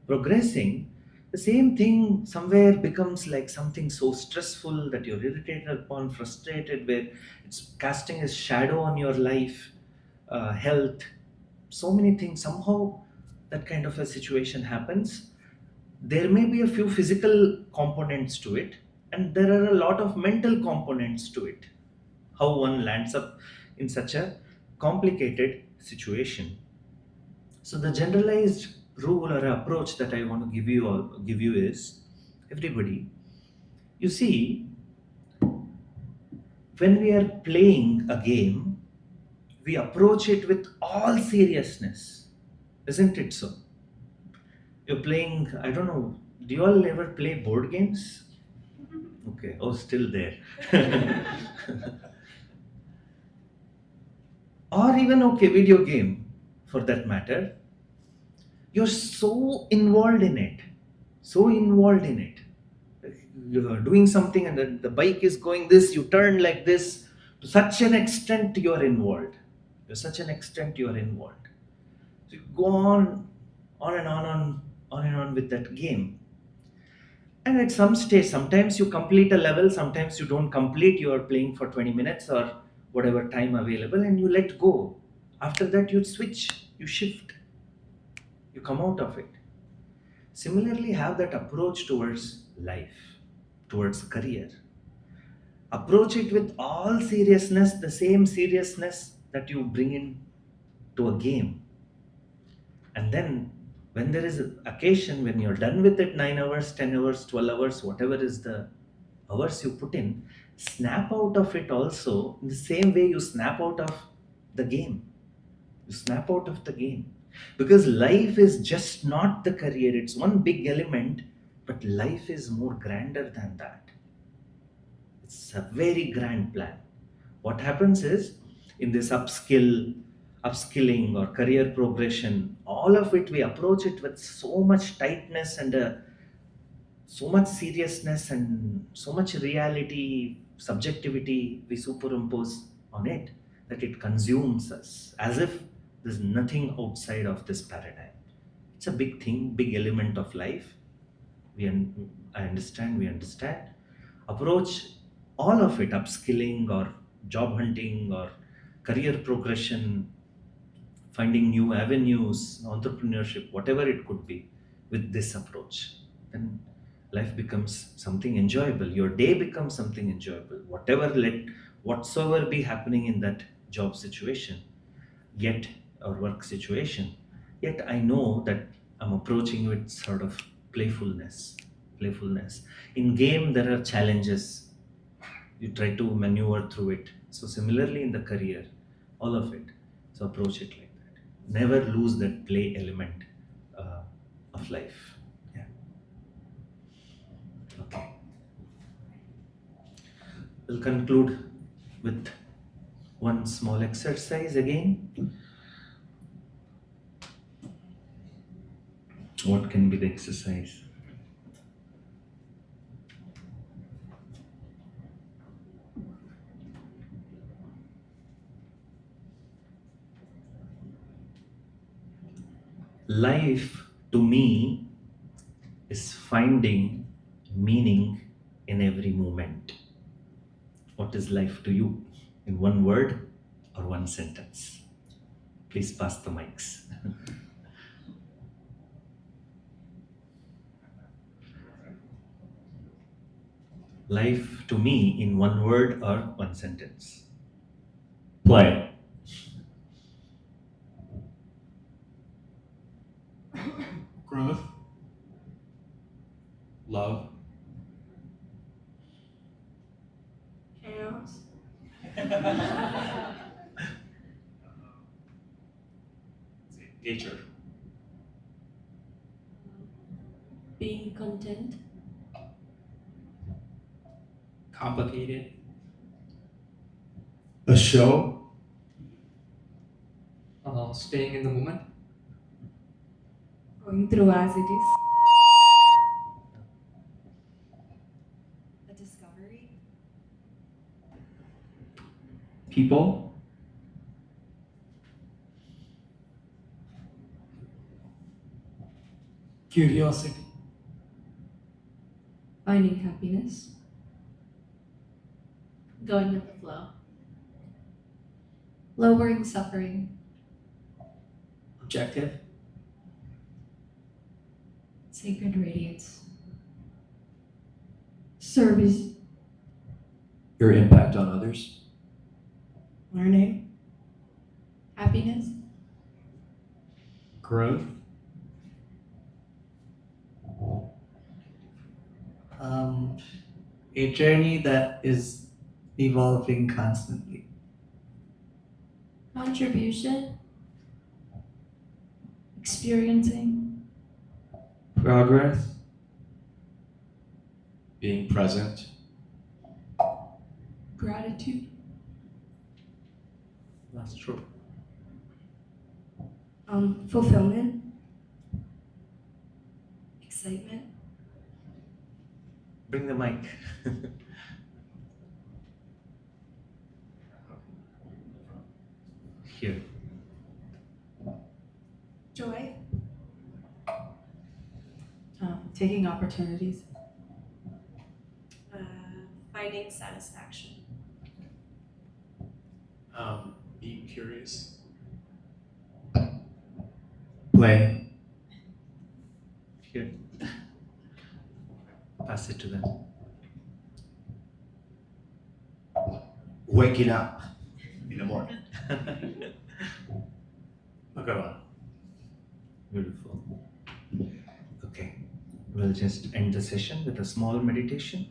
[SPEAKER 1] progressing, the same thing somewhere becomes like something so stressful that you're irritated upon, frustrated, where it's casting a shadow on your life, health, so many things. Somehow that kind of a situation happens. There may be a few physical components to it, and there are a lot of mental components to it. How one lands up in such a complicated situation. So the generalized rule or approach that I want to give you is, everybody, you see, when we are playing a game, we approach it with all seriousness, isn't it so? You're playing, I don't know, do you all ever play board games? Okay, oh, still there. Or even, okay, video game for that matter. You're so involved in it, so involved in it. You're doing something and the bike is going this, you turn like this, to such an extent you're involved. To such an extent you're involved. So you go on and on and on with that game. And at some stage, sometimes you complete a level, sometimes you don't complete, you are playing for 20 minutes or whatever time available, and you let go. After that, you switch, you shift, you come out of it. Similarly, have that approach towards life, towards career. Approach it with all seriousness, the same seriousness that you bring in to a game. And then when there is an occasion, when you're done with it, 9 hours, 10 hours, 12 hours, whatever is the hours you put in, snap out of it also in the same way you snap out of the game. You snap out of the game. Because life is just not the career, it's one big element, but life is more grander than that. It's a very grand plan. What happens is, in this upskilling or career progression, all of it, we approach it with so much tightness and so much seriousness and so much reality, subjectivity we superimpose on it, that it consumes us as if there's nothing outside of this paradigm. It's a big thing, big element of life. I understand, we understand. Approach all of it, upskilling or job hunting or career progression, finding new avenues, entrepreneurship, whatever it could be, with this approach, then life becomes something enjoyable. Your day becomes something enjoyable. Whatsoever be happening in that job situation, yet or work situation, yet I know that I'm approaching with sort of playfulness. In game, there are challenges. You try to maneuver through it. So similarly in the career, all of it. So approach it like that. Never lose that play element of life. Yeah. Okay. We'll conclude with one small exercise again. What can be the exercise? Life to me is finding meaning in every moment. What is life to you? In one word or one sentence? Please pass the mics. Life to me in one word or one sentence?
[SPEAKER 4] Play.
[SPEAKER 6] Growth. Love.
[SPEAKER 7] Chaos.
[SPEAKER 5] Nature.
[SPEAKER 7] Being content.
[SPEAKER 6] Complicated.
[SPEAKER 8] A show.
[SPEAKER 6] Staying in the moment.
[SPEAKER 7] Going through as it is. A discovery.
[SPEAKER 6] People.
[SPEAKER 8] Curiosity.
[SPEAKER 7] Finding happiness. Going with the flow. Lowering suffering.
[SPEAKER 3] Objective.
[SPEAKER 7] Sacred radiance. Service.
[SPEAKER 8] Your impact on others.
[SPEAKER 7] Learning. Happiness.
[SPEAKER 6] Growth.
[SPEAKER 3] A journey that is evolving constantly.
[SPEAKER 7] Contribution. Experiencing.
[SPEAKER 3] Progress.
[SPEAKER 8] Being present.
[SPEAKER 2] Gratitude.
[SPEAKER 1] That's true.
[SPEAKER 7] Fulfillment. Excitement.
[SPEAKER 1] Bring the mic. Here.
[SPEAKER 2] Joy. Taking opportunities.
[SPEAKER 7] Finding satisfaction.
[SPEAKER 6] Being curious.
[SPEAKER 3] Play.
[SPEAKER 1] Here. Pass it to them.
[SPEAKER 8] Waking up in the morning.
[SPEAKER 1] Okay, one. Beautiful. Okay. We'll just end the session with a small meditation.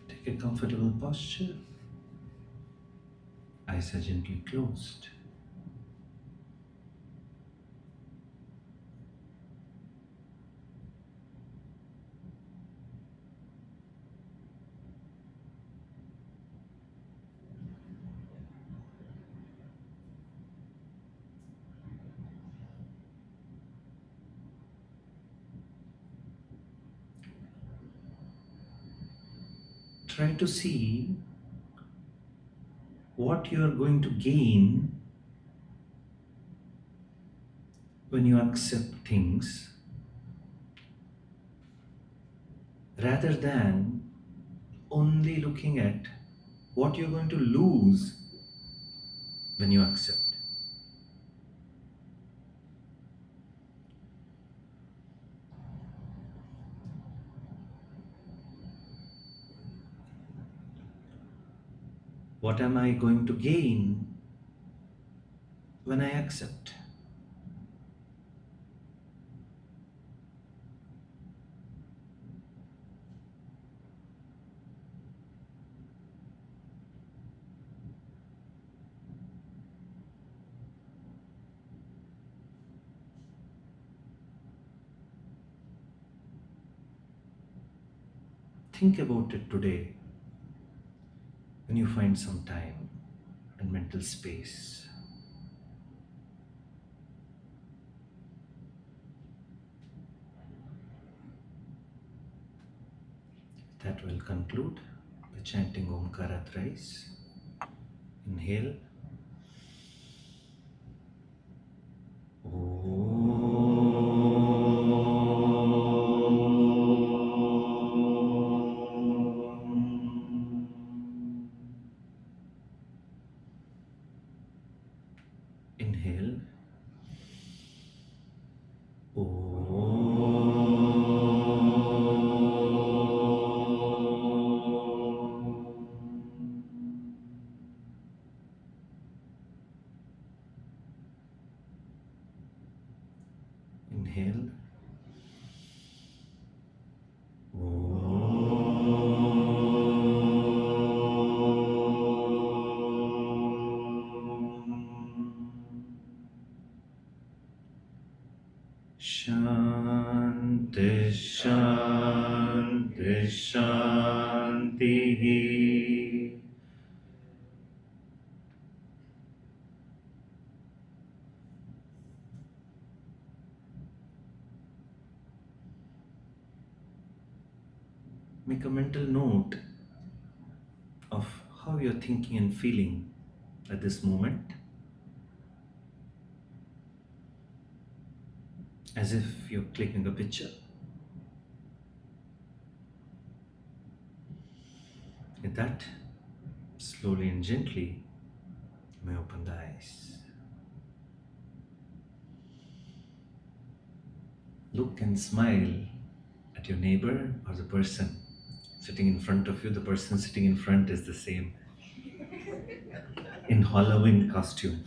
[SPEAKER 1] Take Take a comfortable posture. Eyes are gently closed. Try to see what you are going to gain when you accept things rather than only looking at what you're going to lose when you accept. What am I going to gain when I accept? Think about it today when you find some time and mental space. That will conclude by chanting Omkara thrice. Inhale. Inhale. Inhale. Shanti, Shanti, Shanti. Make a mental note of how you're thinking and feeling at this moment, as if you're clicking a picture. With that, slowly and gently, you may open the eyes. Look and smile at your neighbor or the person sitting in front of you. The person sitting in front is the same in Halloween costume.